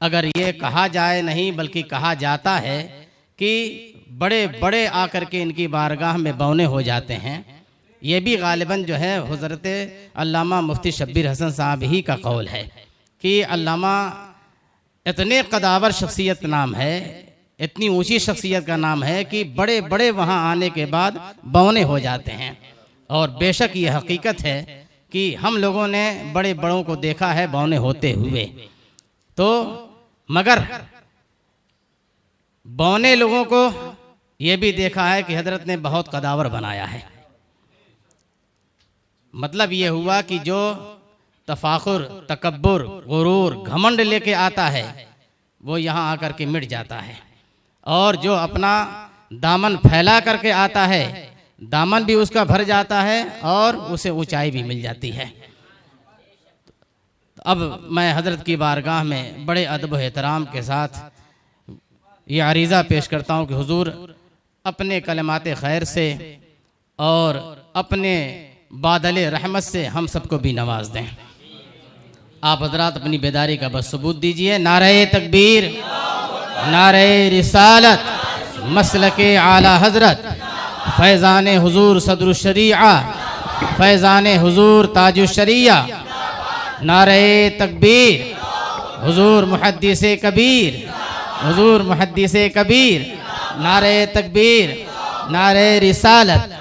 اگر یہ کہا جائے نہیں بلکہ کہا جاتا ہے کہ بڑے بڑے آ کر کے ان کی بارگاہ میں بونے ہو جاتے ہیں، یہ بھی غالباً جو ہے حضرت علامہ مفتی شبیر حسن صاحب ہی کا قول ہے کہ علامہ اتنے قداور شخصیت نام ہے، اتنی اونچی شخصیت کا نام ہے کہ بڑے بڑے وہاں آنے کے بعد بونے ہو جاتے ہیں۔ اور بے شک یہ حقیقت ہے کہ ہم لوگوں نے بڑے بڑوں کو دیکھا ہے بونے ہوتے ہوئے، تو مگر بونے لوگوں کو یہ بھی دیکھا ہے کہ حضرت نے بہت قداور بنایا ہے۔ مطلب یہ ہوا کہ جو تفاخر، تکبر، غرور، گھمنڈ لے کے آتا ہے وہ یہاں آ کر کے مٹ جاتا ہے، اور جو اپنا دامن پھیلا کر کے آتا ہے دامن بھی اس کا بھر جاتا ہے اور اسے اونچائی بھی مل جاتی ہے۔ اب میں حضرت کی بارگاہ میں بڑے ادب و احترام کے ساتھ یہ عریضہ پیش کرتا ہوں کہ حضور اپنے کلمات خیر سے اور اپنے بادل رحمت سے ہم سب کو بھی نواز دیں۔ آپ حضرات اپنی بیداری کا بس ثبوت دیجئے۔ نعرہ تکبیر، نعرہ رسالت، مسلک اعلی حضرت، فیضان حضور صدر الشریعہ، فیضان حضور تاج الشریعہ، نعرہ تکبیر، حضور محدث کبیر، حضور محدث کبیر، نعرہ تکبیر، نعرہ رسالت۔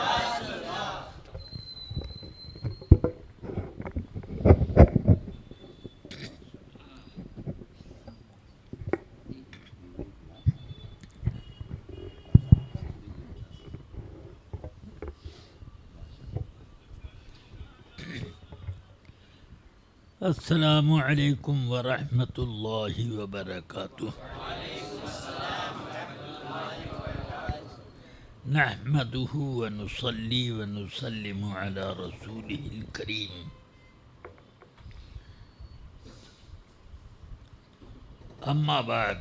السلام علیکم ورحمۃ اللہ وبرکاتہ۔ نحمده ونصلي ونسلم على رسوله الكريم، اما بعد،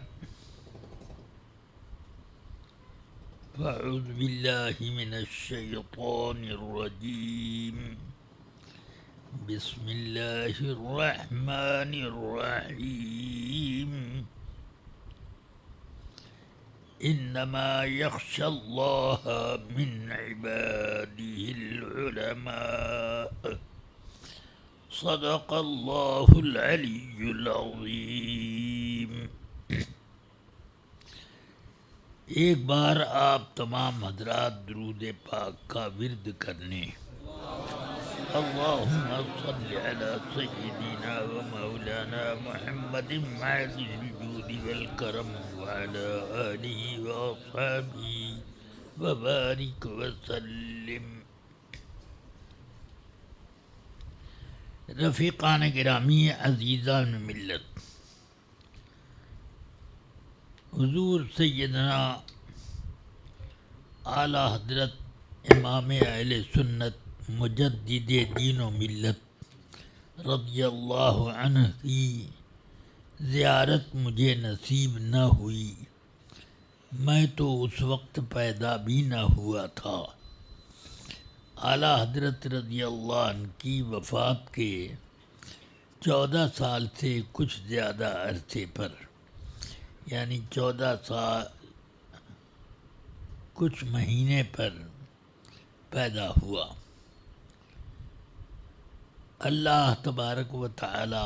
فاعوذ باللہ من الشیطان الرجیم، بسم اللہ الرحمن الرحیم، انما یخشی اللہ من عباده العلماء، صدق اللہ العلی العظیم۔ ایک بار آپ تمام حضرات درود پاک کا ورد کرنے، اللہم صل علی سیدنا و مولانا محمد معدن الجود والکرم وعلی آلہ و اصحابہ وبارک وسلم۔ رفیقان گرامی، عزیزان ملت، حضور سیدنا اعلی حضرت امام اہل سنت مجدد دین و ملت رضی اللہ عنہ کی زیارت مجھے نصیب نہ ہوئی، میں تو اس وقت پیدا بھی نہ ہوا تھا۔ اعلیٰ حضرت رضی اللہ عنہ کی وفات کے 14 سال سے کچھ زیادہ عرصے پر، یعنی 14 سال کچھ مہینے پر پیدا ہوا۔ اللہ تبارک و تعالی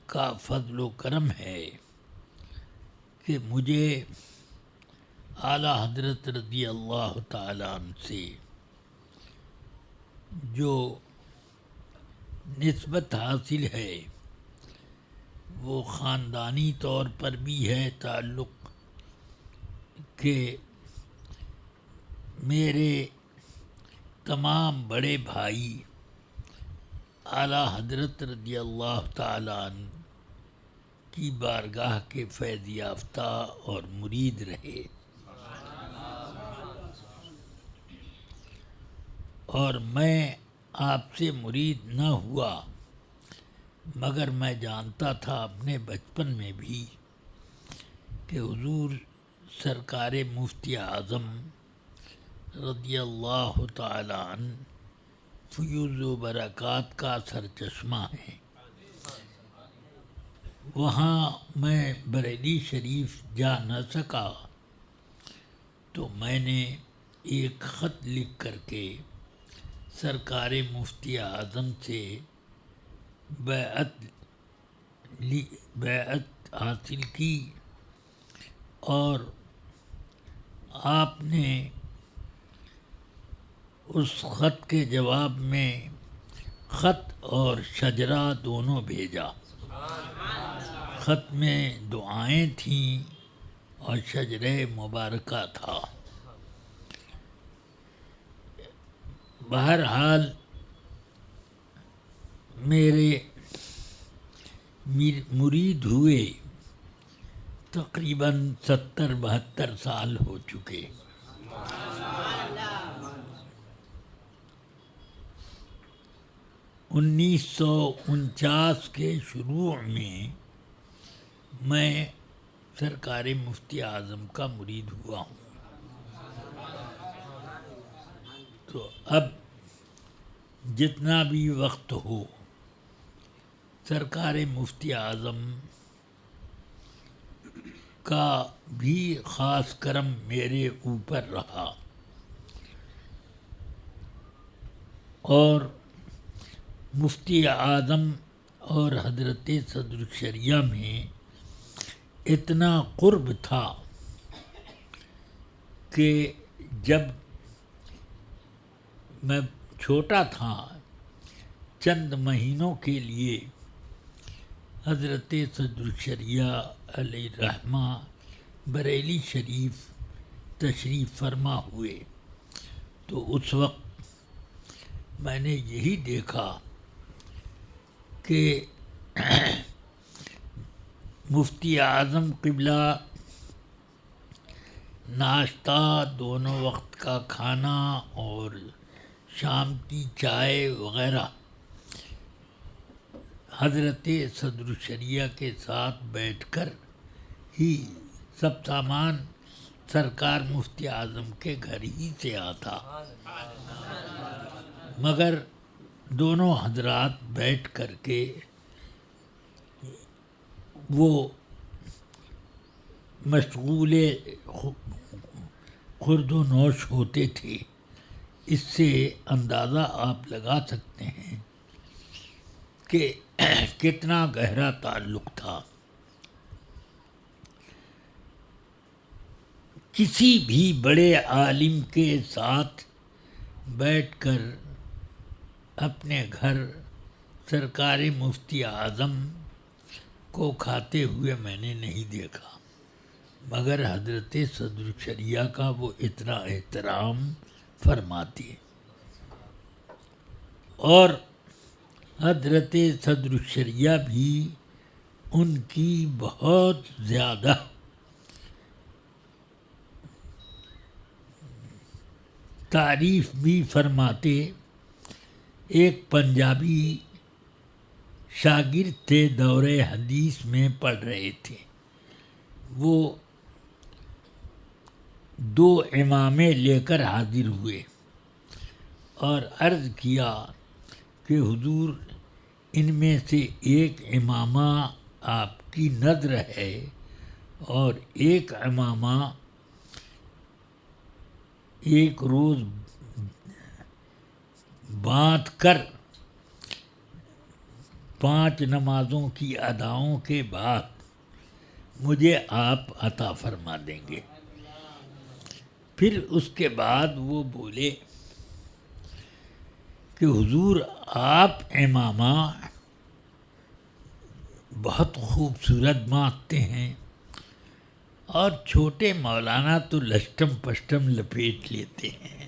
کا فضل و کرم ہے کہ مجھے اعلیٰ حضرت رضی اللہ تعالی عنہ سے جو نسبت حاصل ہے وہ خاندانی طور پر بھی ہے تعلق کہ میرے تمام بڑے بھائی اعلیٰ حضرت رضی اللہ تعالی عنہ کی بارگاہ کے فیض یافتہ اور مرید رہے، اور میں آپ سے مرید نہ ہوا، مگر میں جانتا تھا اپنے بچپن میں بھی کہ حضور سرکار مفتی اعظم رضی اللہ تعالی عنہ فیوز و برکات کا سرچشمہ ہے، وہاں میں بریلی شریف جا نہ سکا تو میں نے ایک خط لکھ کر کے سرکار مفتی اعظم سے بیعت حاصل کی، اور آپ نے اس خط کے جواب میں خط اور شجرہ دونوں بھیجا۔ خط میں دعائیں تھیں اور شجرہ مبارکہ تھا۔ بہرحال میرے مرید ہوئے تقریباً 70-72 سال ہو چکے۔ 1949 کے شروع میں سرکار مفتی اعظم کا مرید ہوا ہوں۔ تو اب جتنا بھی وقت ہو سرکار مفتی اعظم کا بھی خاص کرم میرے اوپر رہا، اور مفتی اعظم اور حضرت صدر الشریعہ میں اتنا قرب تھا کہ جب میں چھوٹا تھا چند مہینوں کے لیے حضرت صدر الشریعہ علیہ الرحمہ بریلی شریف تشریف فرما ہوئے، تو اس وقت میں نے یہی دیکھا کہ مفتی اعظم قبلہ ناشتہ، دونوں وقت کا کھانا اور شام کی چائے وغیرہ حضرت صدر الشریعہ کے ساتھ بیٹھ کر ہی سب سامان سرکار مفتی اعظم کے گھر ہی سے آتا، مگر دونوں حضرات بیٹھ کر کے وہ مشغول خورد و نوش ہوتے تھے۔ اس سے اندازہ آپ لگا سکتے ہیں کہ کتنا گہرا تعلق تھا۔ کسی بھی بڑے عالم کے ساتھ بیٹھ کر اپنے گھر سرکار مفتی اعظم کو کھاتے ہوئے میں نے نہیں دیکھا، مگر حضرت صدر الشریعہ کا وہ اتنا احترام فرماتے، اور حضرت صدر الشریعہ بھی ان کی بہت زیادہ تعریف بھی فرماتے۔ ایک پنجابی شاگرد تھے، دور حدیث میں پڑھ رہے تھے، وہ 2 امامے لے کر حاضر ہوئے اور عرض کیا کہ حضور ان میں سے ایک امامہ آپ کی نذر ہے اور ایک امامہ ایک روز باندھ کر 5 نمازوں کی اداؤں کے بعد مجھے آپ عطا فرما دیں گے۔ پھر اس کے بعد وہ بولے کہ حضور آپ امامہ بہت خوبصورت باندھتے ہیں، اور چھوٹے مولانا تو لشٹم پشٹم لپیٹ لیتے ہیں۔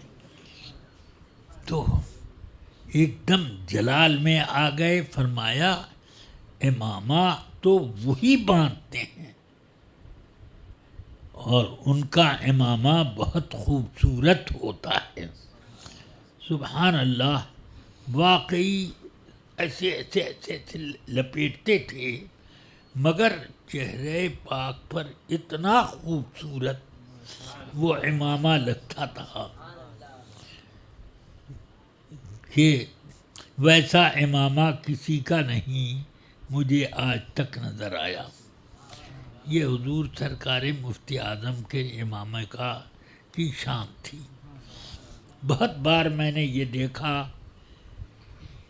تو ایک دم جلال میں آ گئے، فرمایا امامہ تو وہی باندھتے ہیں، اور ان کا امامہ بہت خوبصورت ہوتا ہے۔ سبحان اللہ، واقعی ایسے لپیٹتے تھے، مگر چہرے پاک پر اتنا خوبصورت وہ امامہ لگتا تھا کہ ویسا امامہ کسی کا نہیں مجھے آج تک نظر آیا۔ یہ حضور سرکار مفتی اعظم کے امامہ کی شان تھی۔ بہت بار میں نے یہ دیکھا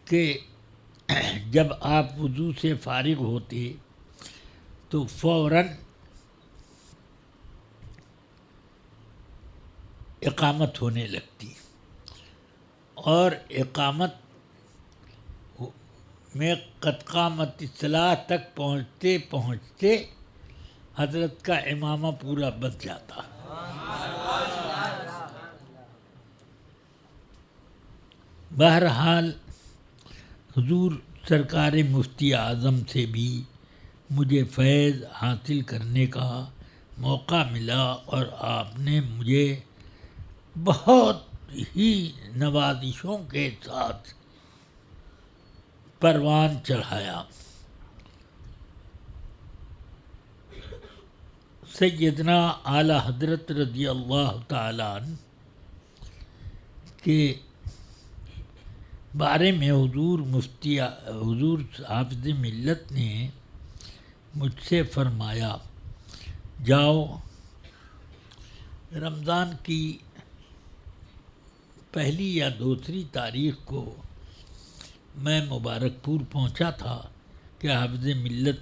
کہ جب آپ وضو سے فارغ ہوتے تو فوراً اقامت ہونے لگتی، اور اقامت میں قد قامت الصلاۃ تک پہنچتے پہنچتے حضرت کا امامہ پورا بچ جاتا۔ بہرحال حضور سرکار مفتی اعظم سے بھی مجھے فیض حاصل کرنے کا موقع ملا، اور آپ نے مجھے بہت ہی نوازشوں کے ساتھ پروان چڑھایا۔ سیدنا اعلیٰ حضرت رضی اللہ تعالیٰ عنہ کے بارے میں حضور حافظ ملت نے مجھ سے فرمایا، جاؤ رمضان کی پہلی یا دوسری تاریخ کو میں مبارک پور پہنچا تھا کہ حافظ ملت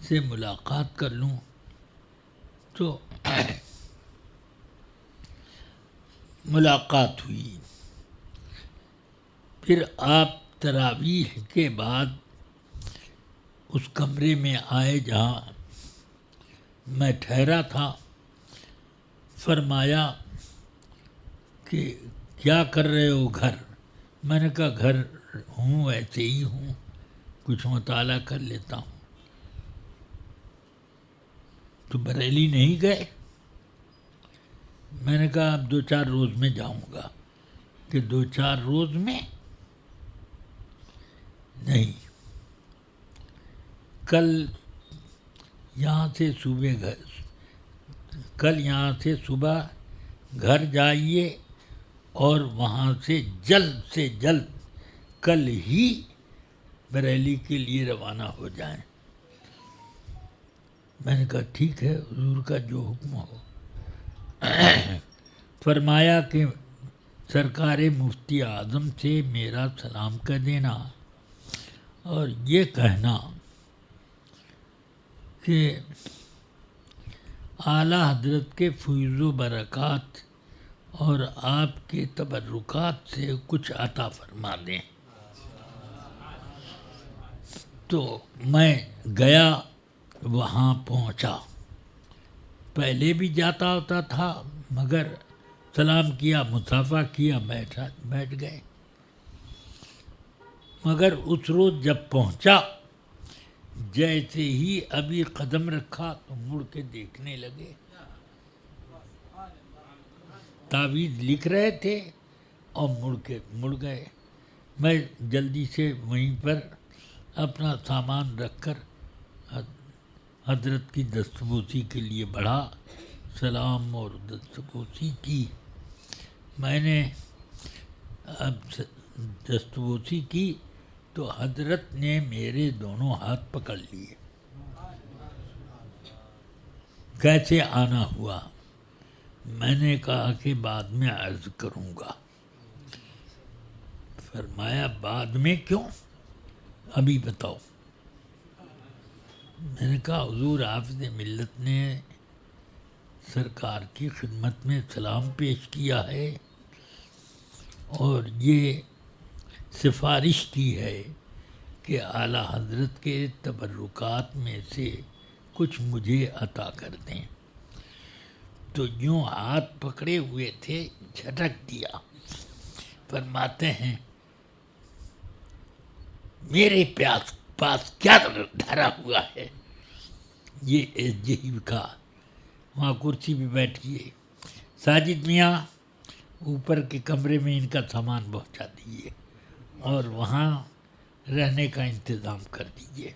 سے ملاقات کر لوں، تو ملاقات ہوئی۔ پھر آپ تراویح کے بعد اس کمرے میں آئے جہاں میں ٹھہرا تھا۔ فرمایا کہ کیا کر رہے ہو گھر؟ میں نے کہا گھر ہوں، ایسے ہی ہوں، کچھ مطالعہ کر لیتا ہوں۔ تو بریلی نہیں گئے؟ میں نے کہا اب 2-4 روز میں جاؤں گا۔ کہ 2-4 روز میں؟ نہیں، کل یہاں سے صبح گھر جائیے اور وہاں سے جلد کل ہی بریلی کے لیے روانہ ہو جائیں۔ میں نے کہا ٹھیک ہے، حضور کا جو حکم ہو۔ فرمایا کہ سرکار مفتی اعظم سے میرا سلام کر دینا، اور یہ کہنا کہ اعلیٰ حضرت کے فیض و برکات اور آپ کے تبرکات سے کچھ عطا فرما دیں۔ تو میں گیا، وہاں پہنچا۔ پہلے بھی جاتا ہوتا تھا، مگر سلام کیا، مصافحہ کیا، بیٹھ گئے۔ مگر اس روز جب پہنچا، جیسے ہی ابھی قدم رکھا تو مڑ کے دیکھنے لگے۔ تعویذ لکھ رہے تھے اور مڑ گئے۔ میں جلدی سے وہیں پر اپنا سامان رکھ کر حضرت کی دستبوسی کے لیے بڑھا۔ سلام اور دستبوسی کی۔ میں نے اب دستبوسی کی تو حضرت نے میرے دونوں ہاتھ پکڑ لیے۔ کیسے آنا ہوا؟ میں نے کہا کہ بعد میں عرض کروں گا۔ فرمایا بعد میں کیوں؟ ابھی بتاؤ۔ میں نے کہا حضور حافظ ملت نے سرکار کی خدمت میں سلام پیش کیا ہے، اور یہ سفارش کی ہے کہ اعلیٰ حضرت کے تبرکات میں سے کچھ مجھے عطا کر دیں۔ تو یوں ہاتھ پکڑے ہوئے تھے، جھٹک دیا۔ فرماتے ہیں میرے پاس کیا دھرا ہوا ہے؟ یہ یہی کہا۔ وہاں کرسی پہ بیٹھیے، ساجد میاں اوپر کے کمرے میں ان کا سامان پہنچا دیجیے اور وہاں رہنے کا انتظام کر دیجیے۔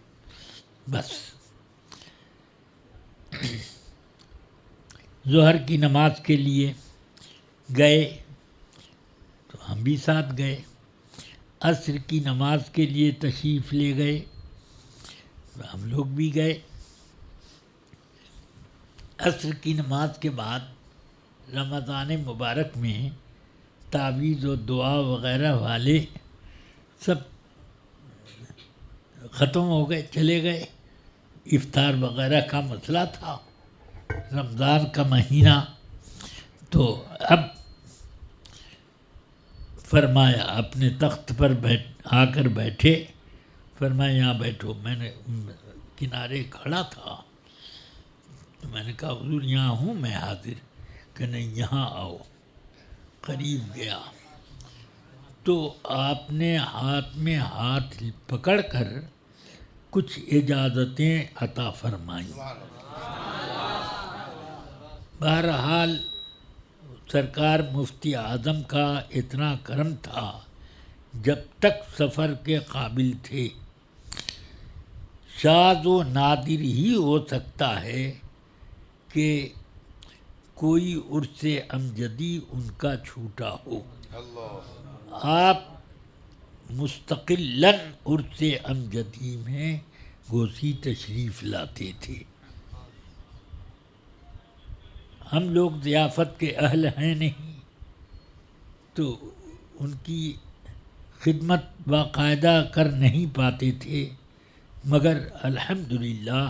بس ظہر کی نماز کے لیے گئے تو ہم بھی ساتھ گئے۔ عصر کی نماز کے لیے تشریف لے گئے ہم لوگ بھی گئے. عصر کی نماز کے بعد رمضان مبارک میں تعویذ و دعا وغیرہ والے سب ختم ہو گئے، چلے گئے. افطار وغیرہ کا مسئلہ تھا، رمضان کا مہینہ. تو اب فرمایا اپنے تخت پر آ کر بیٹھے، فرمایا یہاں بیٹھو. میں نے کنارے کھڑا تھا تو میں نے کہا حضور یہاں ہوں میں حاضر. کہ نہیں یہاں آؤ. قریب گیا تو آپ نے ہاتھ میں ہاتھ پکڑ کر کچھ اجازتیں عطا فرمائیں. بہرحال سرکار مفتی اعظم کا اتنا کرم تھا، جب تک سفر کے قابل تھے شاذ و نادر ہی ہو سکتا ہے کہ کوئی عرس امجدی ان کا چھوٹا ہو. آپ مستقلاً عرس امجدی میں گوسی تشریف لاتے تھے. ہم لوگ ضیافت کے اہل ہیں نہیں تو ان کی خدمت باقاعدہ کر نہیں پاتے تھے، مگر الحمدللہ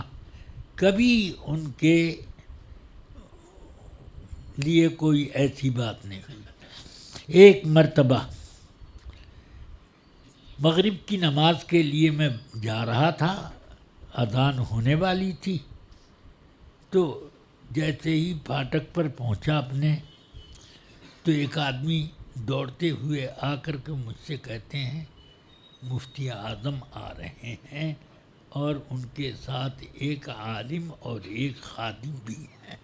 کبھی ان کے لیے کوئی ایسی بات نہیں ہوئی. ایک مرتبہ مغرب کی نماز کے لیے میں جا رہا تھا، اذان ہونے والی تھی. تو جیسے ہی پھاٹک پر پہنچا اپنے، تو ایک آدمی دوڑتے ہوئے آ کر کے مجھ سے کہتے ہیں مفتی اعظم آ رہے ہیں اور ان کے ساتھ ایک عالم اور ایک خادم بھی ہیں.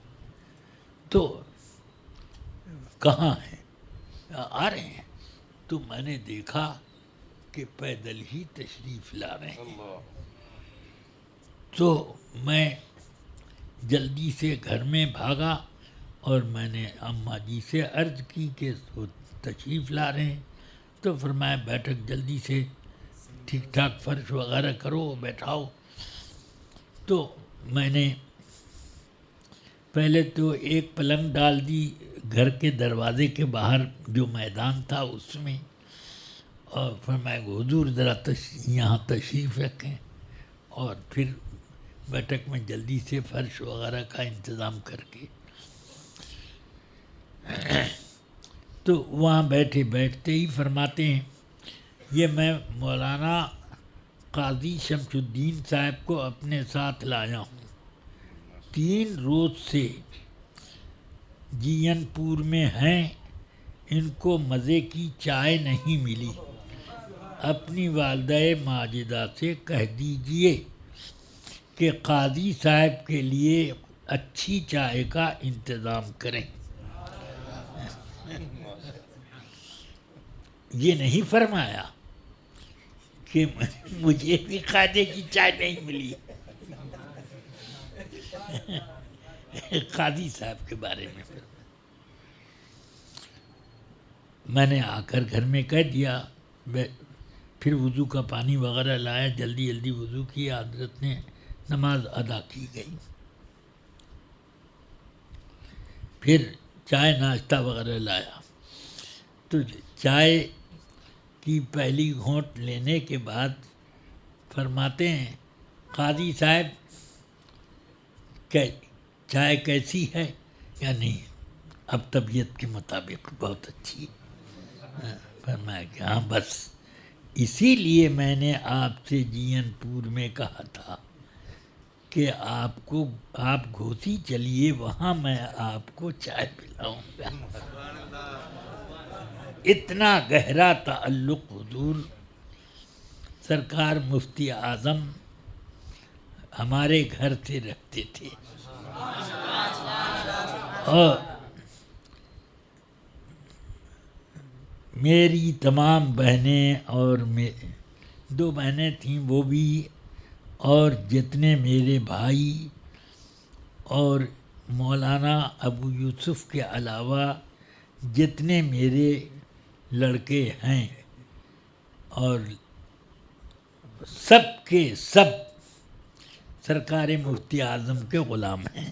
تو کہاں ہیں؟ آ رہے ہیں. تو میں نے دیکھا کہ پیدل ہی تشریف لا رہے ہیں. تو میں جلدی سے گھر میں بھاگا اور میں نے اماں جی سے عرض کی کہ وہ تشریف لا رہے ہیں. تو فرمایا بیٹھک جلدی سے ٹھیک ٹھاک فرش وغیرہ کرو بیٹھاؤ. تو میں نے پہلے تو ایک پلنگ ڈال دی گھر کے دروازے کے باہر جو میدان تھا اس میں، اور فرمایا کہ حضور ذرا یہاں تشریف رکھیں، اور پھر بیٹھک میں جلدی سے فرش وغیرہ کا انتظام کر کے تو وہاں بیٹھتے ہی فرماتے ہیں یہ میں مولانا قاضی شمس الدین صاحب کو اپنے ساتھ لایا ہوں. 3 روز سے جین پور میں ہیں، ان کو مزے کی چائے نہیں ملی. اپنی والدہ ماجدہ سے کہہ دیجئے کہ قاضی صاحب کے لیے اچھی چائے کا انتظام کریں. یہ نہیں فرمایا کہ مجھے بھی قاضی کی چائے نہیں ملی. قاضی صاحب کے بارے میں میں نے آ کر گھر میں کہہ دیا. پھر وضو کا پانی وغیرہ لایا، جلدی جلدی وضو کیا، حضرت نے نماز ادا کی گئی. پھر چائے ناشتہ وغیرہ لایا. تو چائے کی پہلی گھونٹ لینے کے بعد فرماتے ہیں قاضی صاحب کہ چائے کیسی ہے؟ یا نہیں اب طبیعت کے مطابق بہت اچھی. فرمایا کہ ہاں بس اسی لیے میں نے آپ سے جین پور میں کہا تھا کہ آپ گھوسی چلیے، وہاں میں آپ کو چائے پلاؤں گا. اتنا گہرا تعلق حضور سرکار مفتی اعظم ہمارے گھر سے رکھتے تھے. اور میری تمام بہنیں اور 2 بہنیں تھیں وہ بھی، اور جتنے میرے بھائی اور مولانا ابو یوسف کے علاوہ جتنے میرے لڑکے ہیں، اور سب کے سب سرکار مفتی اعظم کے غلام ہیں۔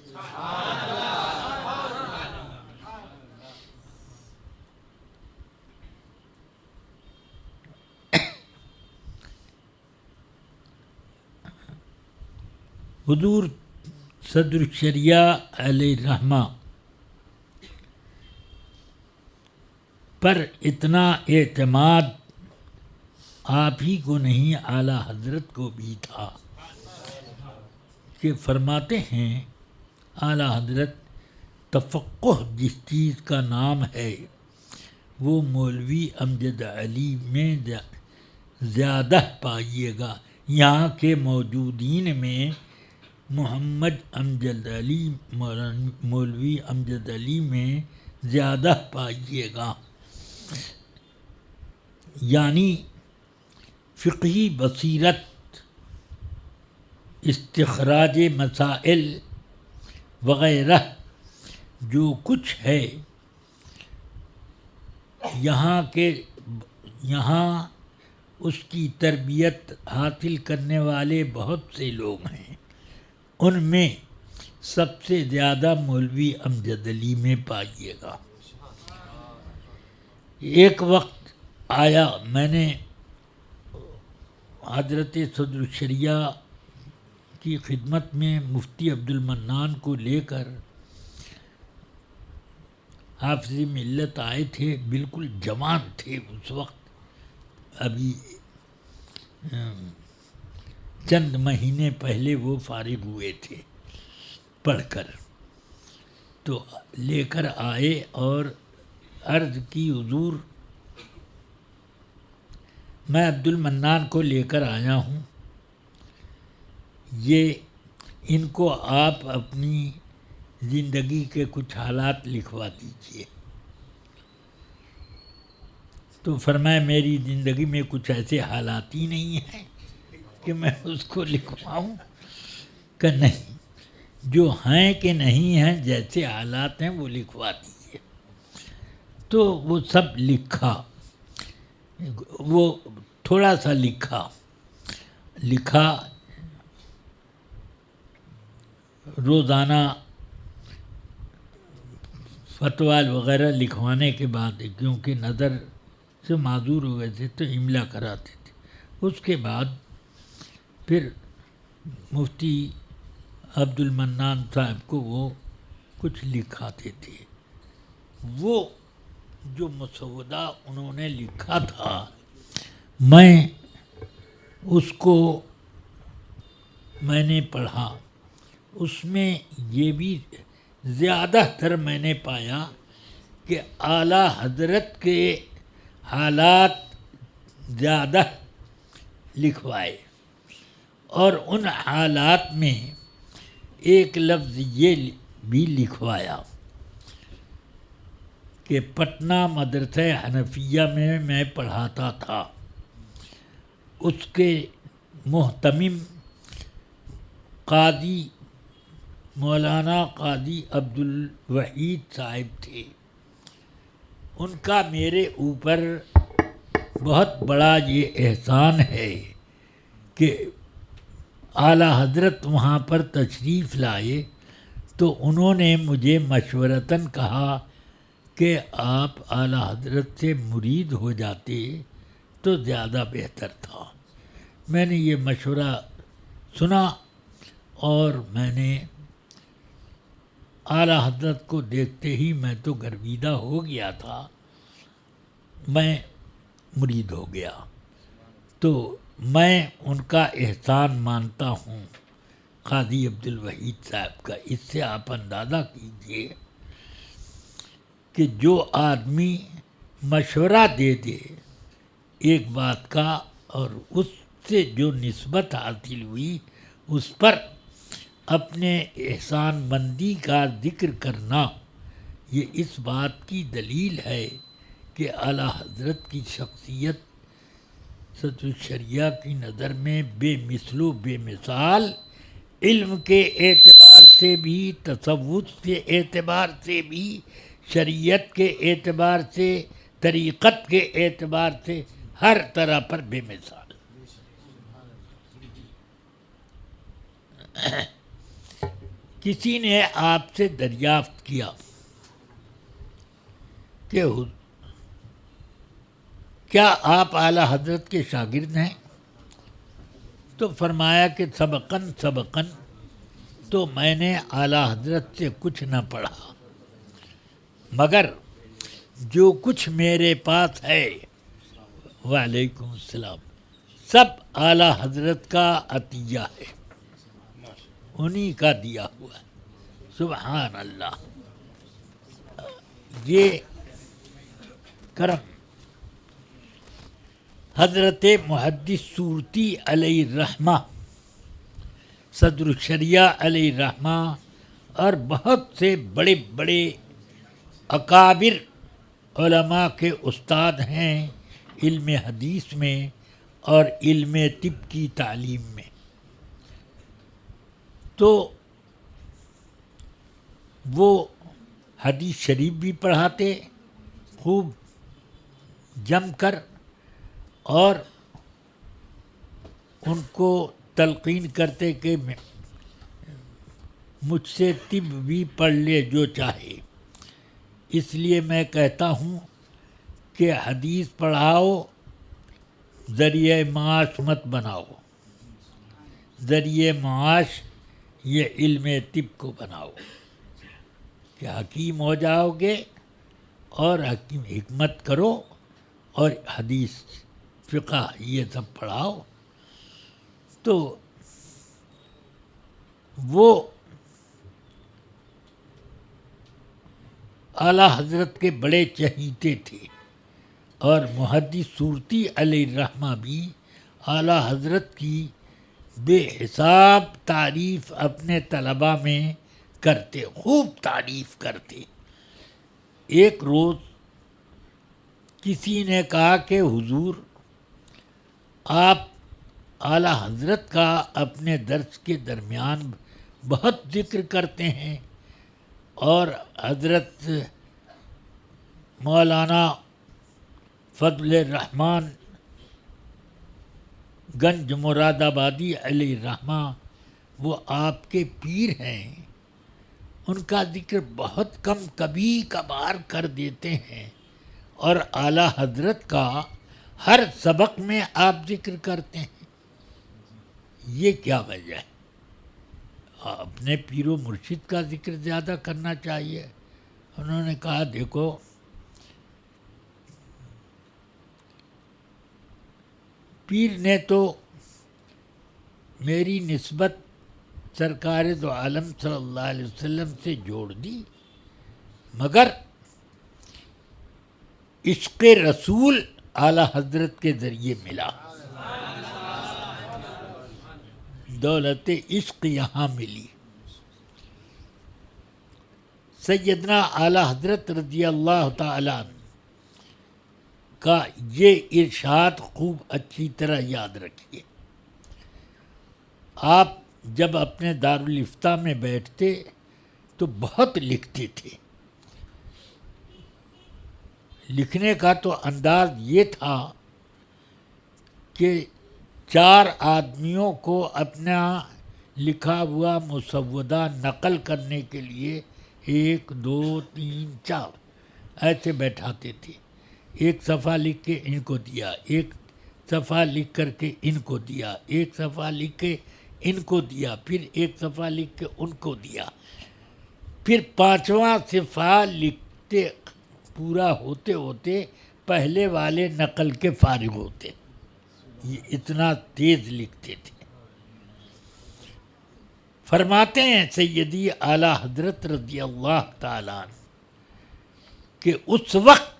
حضور صدر الشریعہ علیہ الرحمہ پر اتنا اعتماد آپ ہی کو نہیں اعلیٰ حضرت کو بھی تھا کہ فرماتے ہیں اعلیٰ حضرت تفقہ جس چیز کا نام ہے وہ مولوی امجد علی میں زیادہ پائیے گا، یہاں کے موجودین میں محمد امجد علی مولوی امجد علی میں زیادہ پائیے گا، یعنی فقہی بصیرت، استخراج مسائل وغیرہ جو کچھ ہے یہاں اس کی تربیت حاصل کرنے والے بہت سے لوگ ہیں، ان میں سب سے زیادہ مولوی امجد علی میں پائیے گا۔ ایک وقت آیا، میں نے حضرت صدر الشریعہ کی خدمت میں مفتی عبد المنان کو لے کر حافظ ملت آئے تھے، بالکل جوان تھے اس وقت، ابھی چند مہینے پہلے وہ فارغ ہوئے تھے پڑھ کر، تو لے کر آئے اور عرض کی حضور میں عبد المنان کو لے کر آیا ہوں، یہ ان کو آپ اپنی زندگی کے کچھ حالات لکھوا دیجیے۔ تو فرمایا میری زندگی میں کچھ ایسے حالات ہی نہیں ہیں کہ میں اس کو لکھواؤں، کہ نہیں، جو ہیں کہ نہیں ہیں، جیسے حالات ہیں وہ لکھوا دیجیے۔ تو وہ سب لکھا، وہ تھوڑا سا لکھا روزانہ فتویٰ وغیرہ لکھوانے کے بعد، کیونکہ نظر سے معذور ہو گئے تھے تو املا کراتے تھے، اس کے بعد پھر مفتی عبد المنان صاحب کو وہ کچھ لکھاتے تھے۔ وہ جو مسودہ انہوں نے لکھا تھا، میں اس کو میں نے پڑھا، اس میں یہ بھی زیادہ تر میں نے پایا کہ اعلیٰ حضرت کے حالات زیادہ لکھوائے، اور ان حالات میں ایک لفظ یہ بھی لکھوایا کہ پٹنہ مدرسہ حنفیہ میں پڑھاتا تھا، اس کے محتمم قاضی مولانا قاضی عبد الوحید صاحب تھے، ان کا میرے اوپر بہت بڑا یہ احسان ہے کہ اعلیٰ حضرت وہاں پر تشریف لائے تو انہوں نے مجھے مشورتاً کہا کہ آپ اعلیٰ حضرت سے مرید ہو جاتے تو زیادہ بہتر تھا۔ میں نے یہ مشورہ سنا اور میں نے اعلیٰ حضرت کو دیکھتے ہی میں تو گرویدہ ہو گیا تھا، میں مرید ہو گیا۔ تو میں ان کا احسان مانتا ہوں قاضی عبد الوحید صاحب کا۔ اس سے آپ اندازہ کیجئے کہ جو آدمی مشورہ دے دے ایک بات کا اور اس سے جو نسبت حاصل ہوئی اس پر اپنے احسان مندی کا ذکر کرنا، یہ اس بات کی دلیل ہے کہ اعلیٰ حضرت کی شخصیت صدر الشریعہ کی نظر میں بے مثل و بے مثال، علم کے اعتبار سے بھی، تصوف کے اعتبار سے بھی، شریعت کے اعتبار سے، طریقت کے اعتبار سے، ہر طرح پر بے مثال۔ کسی نے آپ سے دریافت کیا کہ کیا آپ اعلیٰ حضرت کے شاگرد ہیں؟ تو فرمایا کہ سبقن تو میں نے اعلیٰ حضرت سے کچھ نہ پڑھا، مگر جو کچھ میرے پاس ہے، وعلیکم السلام، سب اعلیٰ حضرت کا عطیہ ہے، انہی کا دیا ہوا ہے۔ سبحان اللہ، یہ کرم حضرت محدث سورتی علیہ الرحمہ، صدر الشریعہ علیہ الرحمہ، اور بہت سے بڑے بڑے اکابر علماء کے استاد ہیں علم حدیث میں اور علم طب کی تعلیم میں۔ تو وہ حدیث شریف بھی پڑھاتے خوب جم کر، اور ان کو تلقین کرتے کہ مجھ سے طب بھی پڑھ لے جو چاہے۔ اس لیے میں کہتا ہوں کہ حدیث پڑھاؤ، ذریعہ معاش مت بناؤ، ذریعہ معاش یہ علم طب کو بناؤ کہ حکیم ہو جاؤ گے، اور حکیم حکمت کرو، اور حدیث فقہ یہ سب پڑھاؤ۔ تو وہ اعلیٰ حضرت کے بڑے چہیتے تھے، اور محدث سورتی علیہ الرحمہ بھی اعلیٰ حضرت کی بے حساب تعریف اپنے طلباء میں کرتے، خوب تعریف کرتے۔ ایک روز کسی نے کہا کہ حضور، آپ اعلیٰ حضرت کا اپنے درس کے درمیان بہت ذکر کرتے ہیں، اور حضرت مولانا فضل الرحمن گنج مراد آبادی علیہ الرحمہ وہ آپ کے پیر ہیں، ان کا ذکر بہت کم کبھی کبھار کر دیتے ہیں، اور اعلیٰ حضرت کا ہر سبق میں آپ ذکر کرتے ہیں، یہ کیا وجہ ہے؟ اپنے پیر و مرشد کا ذکر زیادہ کرنا چاہیے۔ انہوں نے کہا دیکھو، پیر نے تو میری نسبت سرکار دو عالم صلی اللہ علیہ وسلم سے جوڑ دی، مگر عشق رسول اعلیٰ حضرت کے ذریعے ملا، دولت عشق یہاں ملی۔ سیدنا اعلیٰ حضرت رضی اللہ تعالیٰ عنہ کا یہ ارشاد خوب اچھی طرح یاد رکھیے۔ آپ جب اپنے دارالافتاء میں بیٹھتے تو بہت لکھتے تھے۔ لکھنے کا تو انداز یہ تھا کہ 4 آدمیوں کو اپنا لکھا ہوا مسودہ نقل کرنے کے لیے 1 2 3 4 ایسے بیٹھاتے تھے۔ ایک صفحہ لکھ کے ان کو دیا، ایک صفحہ لکھ کر کے ان کو دیا، ایک صفحہ لکھ کے ان کو دیا، پھر ایک صفحہ لکھ کے ان کو دیا، پھر 5واں صفحہ لکھتے پورا ہوتے ہوتے پہلے والے نقل کے فارغ ہوتے۔ یہ اتنا تیز لکھتے تھے۔ فرماتے ہیں سیدی اعلیٰ حضرت رضی اللہ تعالیٰ عنہ کہ اس وقت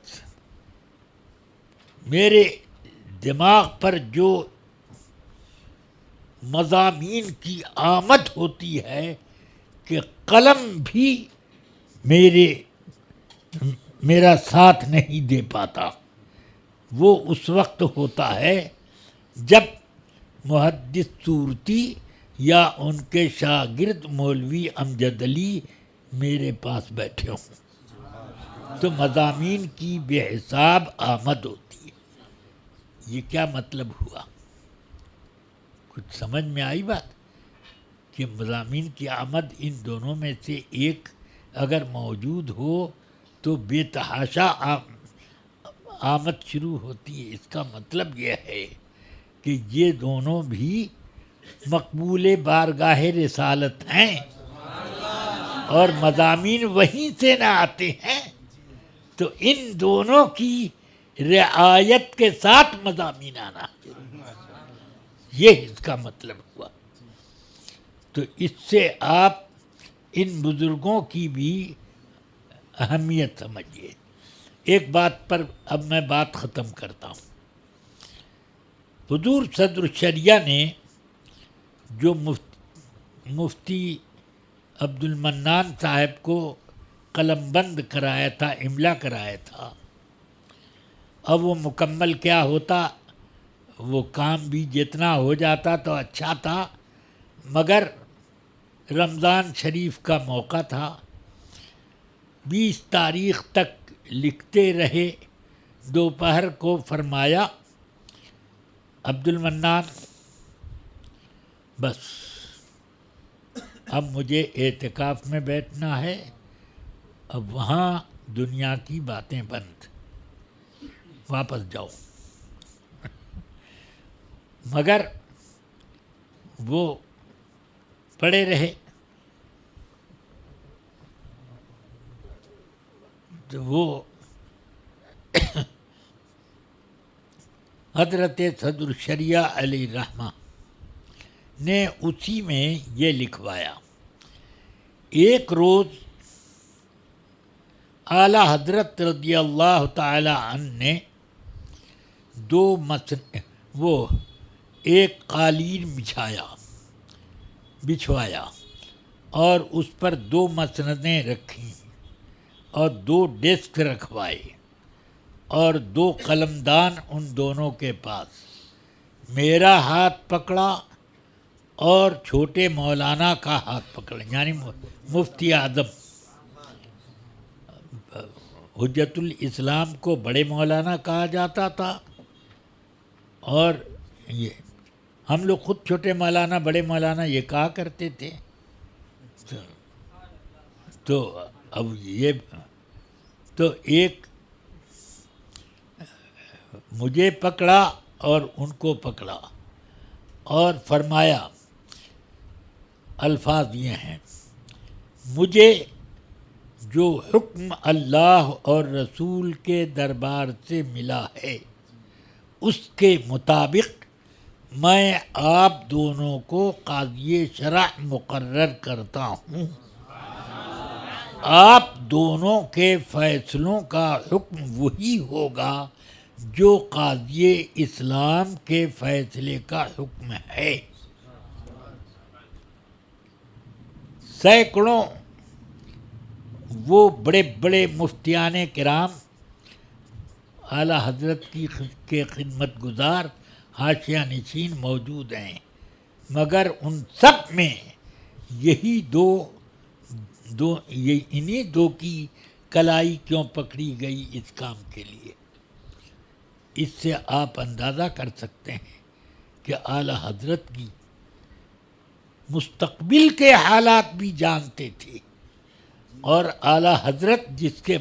میرے دماغ پر جو مضامین کی آمد ہوتی ہے کہ قلم بھی میرا ساتھ نہیں دے پاتا، وہ اس وقت ہوتا ہے جب محدث سورتی یا ان کے شاگرد مولوی امجد علی میرے پاس بیٹھے ہوں، تو مضامین کی بے حساب آمد ہوتی ہے۔ یہ کیا مطلب ہوا؟ کچھ سمجھ میں آئی بات؟ کہ مضامین کی آمد ان دونوں میں سے ایک اگر موجود ہو تو بے تحاشا آمد شروع ہوتی ہے۔ اس کا مطلب یہ ہے کہ یہ دونوں بھی مقبول بارگاہ رسالت ہیں اور مضامین وہیں سے نہ آتے ہیں، تو ان دونوں کی رعایت کے ساتھ مضامین آنا، یہ اس کا مطلب ہوا۔ تو اس سے آپ ان بزرگوں کی بھی اہمیت سمجھیے۔ ایک بات پر اب میں بات ختم کرتا ہوں۔ حضور صدر الشریعہ نے جو مفتی عبد المنان صاحب کو قلم بند کرایا تھا، املا کرایا تھا، اب وہ مکمل کیا ہوتا، وہ کام بھی جتنا ہو جاتا تو اچھا تھا، مگر رمضان شریف کا موقع تھا، 20 تاریخ تک لکھتے رہے۔ دوپہر کو فرمایا عبد المنان بس اب مجھے اعتکاف میں بیٹھنا ہے، اب وہاں دنیا کی باتیں بند، واپس جاؤ۔ مگر وہ پڑے رہے۔ تو وہ حضرت صدر الشریعہ علیہ الرحمہ نے اسی میں یہ لکھوایا۔ ایک روز اعلیٰ حضرت رضی اللہ تعالی عنہ نے ایک قالین بچھوایا اور اس پر 2 مسندیں رکھیں اور 2 ڈیسک رکھوائے اور 2 قلمدان ان دونوں کے پاس۔ میرا ہاتھ پکڑا اور چھوٹے مولانا کا ہاتھ پکڑا، یعنی مفتی اعظم۔ حجت الاسلام کو بڑے مولانا کہا جاتا تھا، اور یہ ہم لوگ خود چھوٹے مولانا بڑے مولانا یہ کہا کرتے تھے۔ تو اب یہ تو ایک مجھے پکڑا اور ان کو پکڑا اور فرمایا، الفاظ یہ ہیں، مجھے جو حکم اللہ اور رسول کے دربار سے ملا ہے اس کے مطابق میں آپ دونوں کو قاضی شرع مقرر کرتا ہوں۔ آپ دونوں کے فیصلوں کا حکم وہی ہوگا جو قاضی اسلام کے فیصلے کا حکم ہے۔ سینکڑوں وہ بڑے بڑے مفتیان کرام اعلیٰ حضرت کے خدمت گزار حاشیہ نشین موجود ہیں، مگر ان سب میں یہی انہی دو کی کلائی کیوں پکڑی گئی اس کام کے لیے۔ اس سے آپ اندازہ کر سکتے ہیں کہ اعلیٰ حضرت کی مستقبل کے حالات بھی جانتے تھے، اور اعلیٰ حضرت جس کے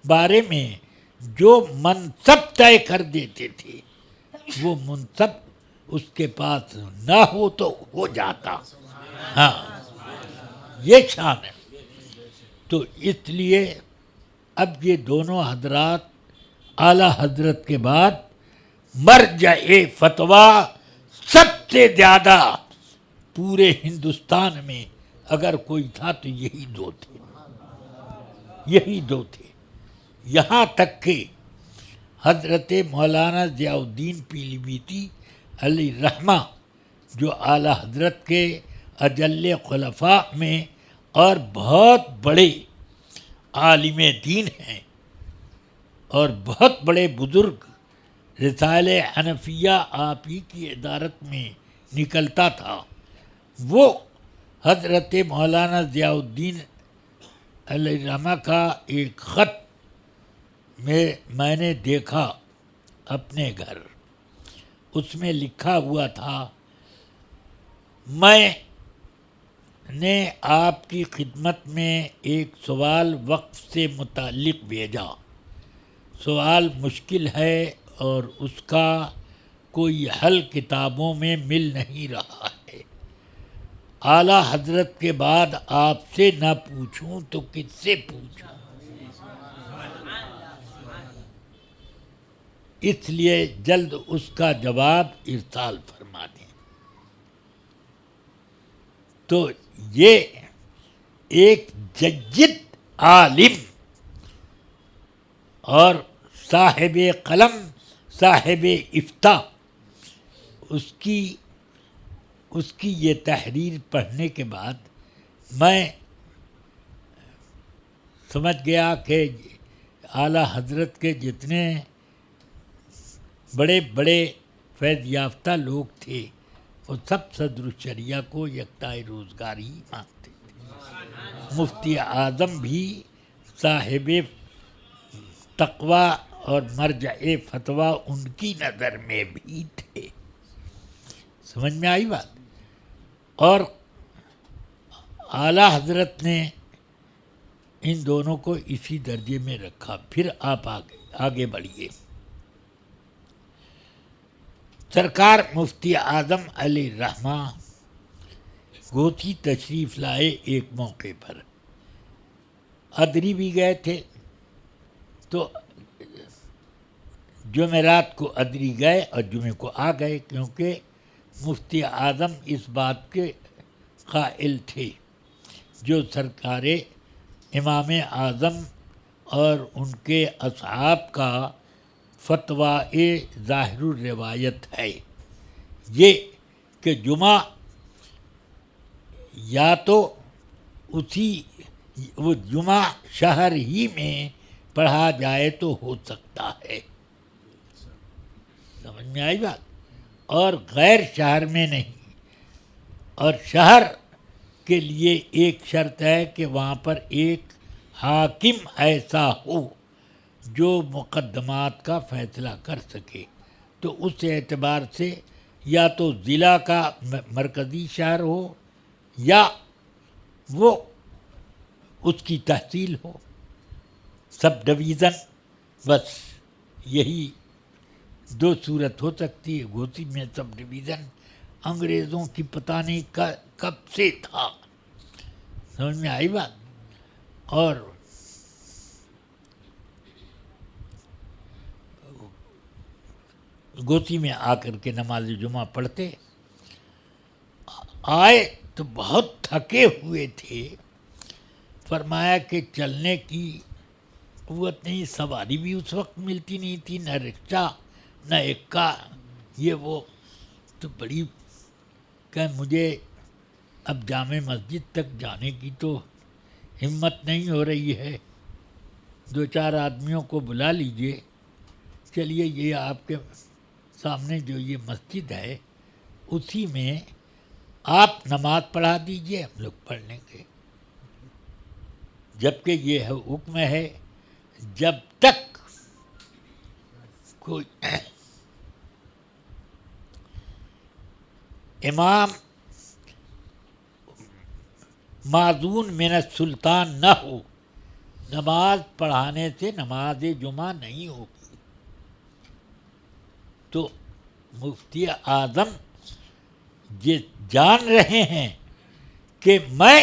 بارے میں جو منصب طے کر دیتے تھے وہ منصب اس کے پاس نہ ہو تو ہو جاتا۔ ہاں، یہ شان ہے۔ تو اس لیے اب یہ دونوں حضرات اعلیٰ حضرت کے بعد مرجع فتویٰ سب سے زیادہ پورے ہندوستان میں اگر کوئی تھا تو یہی دو تھے۔ یہاں تک کہ حضرت مولانا ضیاء الدین پیلیبھیتی علیہ الرحمہ جو اعلیٰ حضرت کے اجل خلفاء میں اور بہت بڑے عالم دین ہیں اور بہت بڑے بزرگ، رسائل حنفیہ آپ ہی کی ادارت میں نکلتا تھا، وہ حضرت مولانا ضیاء الدین علیہ الرحمہ کا ایک خط میں نے دیکھا اپنے گھر، اس میں لکھا ہوا تھا، میں نے آپ کی خدمت میں ایک سوال وقف سے متعلق بھیجا۔ سوال مشکل ہے اور اس کا کوئی حل کتابوں میں مل نہیں رہا ہے۔ اعلیٰ حضرت کے بعد آپ سے نہ پوچھوں تو کس سے پوچھوں؟ اس لیے جلد اس کا جواب ارسال فرما دیں۔ تو یہ ایک جید عالم اور صاحب قلم، صاحب افتاء، اس کی یہ تحریر پڑھنے کے بعد میں سمجھ گیا کہ اعلیٰ حضرت کے جتنے بڑے بڑے فیض یافتہ لوگ تھے وہ سب صدر الشریعہ کو یکتائے روزگاری مانگتے تھے۔ مفتی اعظم بھی صاحب تقویٰ اور مرجع فتویٰ ان کی نظر میں بھی تھے۔ سمجھ میں آئی بات؟ اور اعلیٰ حضرت نے ان دونوں کو اسی درجے میں رکھا۔ پھر آپ آگے بڑھیے۔ سرکار مفتی اعظم علیہ الرحمہ گوسی تشریف لائے ایک موقع پر۔ ادری بھی گئے تھے تو جمعرات کو ادری گئے اور جمعے کو آ گئے، کیونکہ مفتی اعظم اس بات کے قائل تھے جو سرکار امام اعظم اور ان کے اصحاب کا فتویٰ ظاہر الروایت ہے، یہ کہ جمعہ یا تو وہ جمعہ شہر ہی میں پڑھا جائے تو ہو سکتا ہے، سمجھ میں آئی بات، اور غیر شہر میں نہیں۔ اور شہر کے لیے ایک شرط ہے کہ وہاں پر ایک حاکم ایسا ہو جو مقدمات کا فیصلہ کر سکے۔ تو اس اعتبار سے یا تو ضلع کا مرکزی شہر ہو یا وہ اس کی تحصیل ہو، سب ڈویژن، بس یہی دو صورت ہو سکتی ہے۔ گوسی میں سب ڈویژن انگریزوں کی پتہ نہیں کب سے تھا، سمجھ میں آئی بات۔ اور گوسی میں آ کر کے نماز جمعہ پڑھتے، آئے تو بہت تھکے ہوئے تھے، فرمایا کہ چلنے کی قوت نہیں، سواری بھی اس وقت ملتی نہیں تھی، نہ رکشہ نہ اکا، یہ وہ، تو بڑی کہ مجھے اب جامع مسجد تک جانے کی تو ہمت نہیں ہو رہی ہے، دو چار آدمیوں کو بلا لیجئے، چلیے یہ آپ کے سامنے جو یہ مسجد ہے اسی میں آپ نماز پڑھا دیجئے، ہم لوگ پڑھ لیں گے۔ جبکہ یہ حکم ہے جب تک کوئی امام معزون من السلطان نہ ہو، نماز پڑھانے سے نماز جمعہ نہیں ہوگی۔ تو مفتی اعظم یہ جان رہے ہیں کہ میں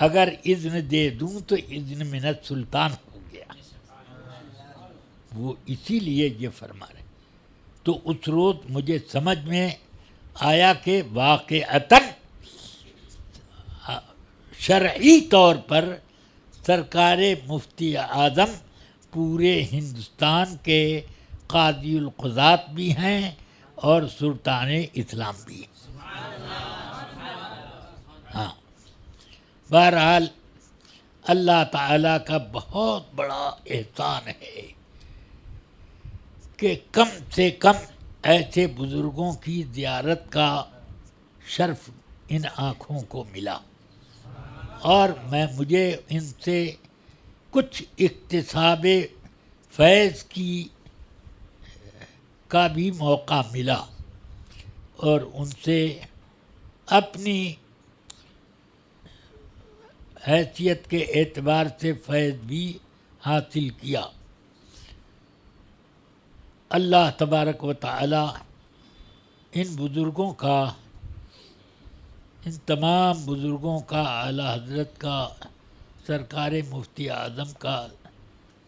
اگر اذن دے دوں تو اذن من السلطان ہو گیا، وہ اسی لیے یہ فرما رہے۔ تو اس روز مجھے سمجھ میں آیا کہ واقعتاً شرعی طور پر سرکار مفتی اعظم پورے ہندوستان کے قاضی القضات بھی ہیں اور سلطان اسلام بھی ہیں۔ ہاں، بہرحال اللہ تعالیٰ کا بہت بڑا احسان ہے کہ کم سے کم ایسے بزرگوں کی زیارت کا شرف ان آنکھوں کو ملا، اور مجھے ان سے کچھ اکتساب فیض کا بھی موقع ملا، اور ان سے اپنی حیثیت کے اعتبار سے فیض بھی حاصل کیا۔ اللہ تبارک و تعالی ان بزرگوں کا، ان تمام بزرگوں کا، اعلی حضرت کا، سرکار مفتی اعظم کا،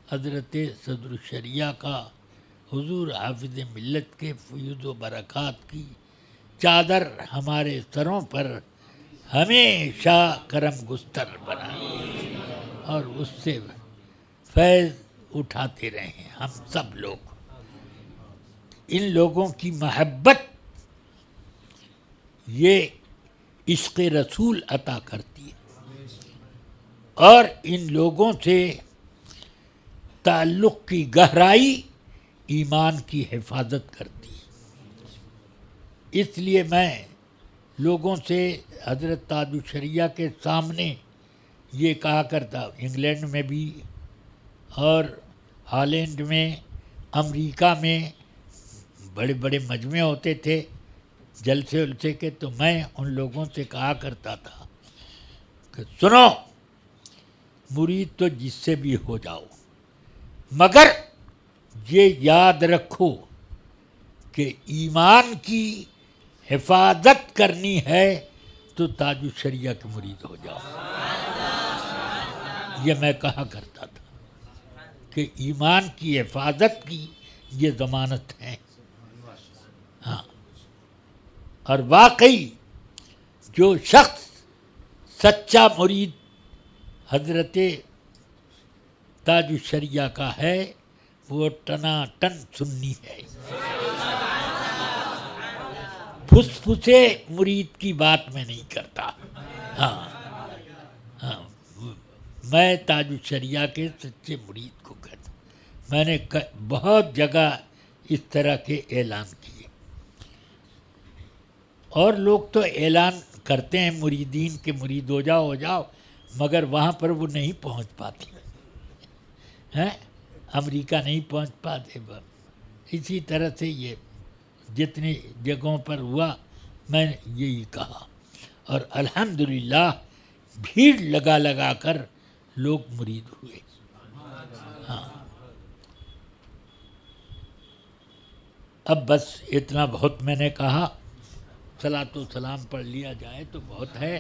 حضرت صدر الشریعہ کا، حضور حافظ ملت کے فیوض و برکات کی چادر ہمارے سروں پر ہمیشہ کرم گستر بنائے اور اس سے فیض اٹھاتے رہیں ہم سب لوگ۔ ان لوگوں کی محبت یہ عشق رسول عطا کرتی ہے اور ان لوگوں سے تعلق کی گہرائی ایمان کی حفاظت کرتی ہے۔ اس لیے میں لوگوں سے حضرت تاج الشریعہ کے سامنے یہ کہا کرتا، انگلینڈ میں بھی اور ہالینڈ میں، امریکہ میں بڑے بڑے مجمع ہوتے تھے جلسے ولسے کے، تو میں ان لوگوں سے کہا کرتا تھا کہ سنو، مرید تو جس سے بھی ہو جاؤ، مگر یہ یاد رکھو کہ ایمان کی حفاظت کرنی ہے تو تاج الشریعہ کے مرید ہو جاؤ۔ یہ میں کہا کرتا تھا کہ ایمان کی حفاظت کی یہ ضمانت ہے۔ ہاں، اور واقعی جو شخص سچا مرید حضرت تاج الشریعہ کا ہے وہ ٹناٹن سنی ہے۔ پھسے مرید کی بات میں نہیں کرتا۔ ہاں، میں تاج الشریعہ کے سچے مرید کو کہتا ہوں۔ میں نے بہت جگہ اس طرح کے اعلان کیے، اور لوگ تو اعلان کرتے ہیں مریدین کے مرید ہو جاؤ، مگر وہاں پر وہ نہیں پہنچ پاتی ہیں، امریکہ نہیں پہنچ پاتے۔ اسی طرح سے یہ جتنی جگہوں پر ہوا میں نے یہی کہا، اور الحمدللہ بھیڑ لگا کر لوگ مرید ہوئے۔ ہاں، اب بس اتنا بہت میں نے کہا، صلاۃ و سلام پڑھ لیا جائے تو بہت ہے۔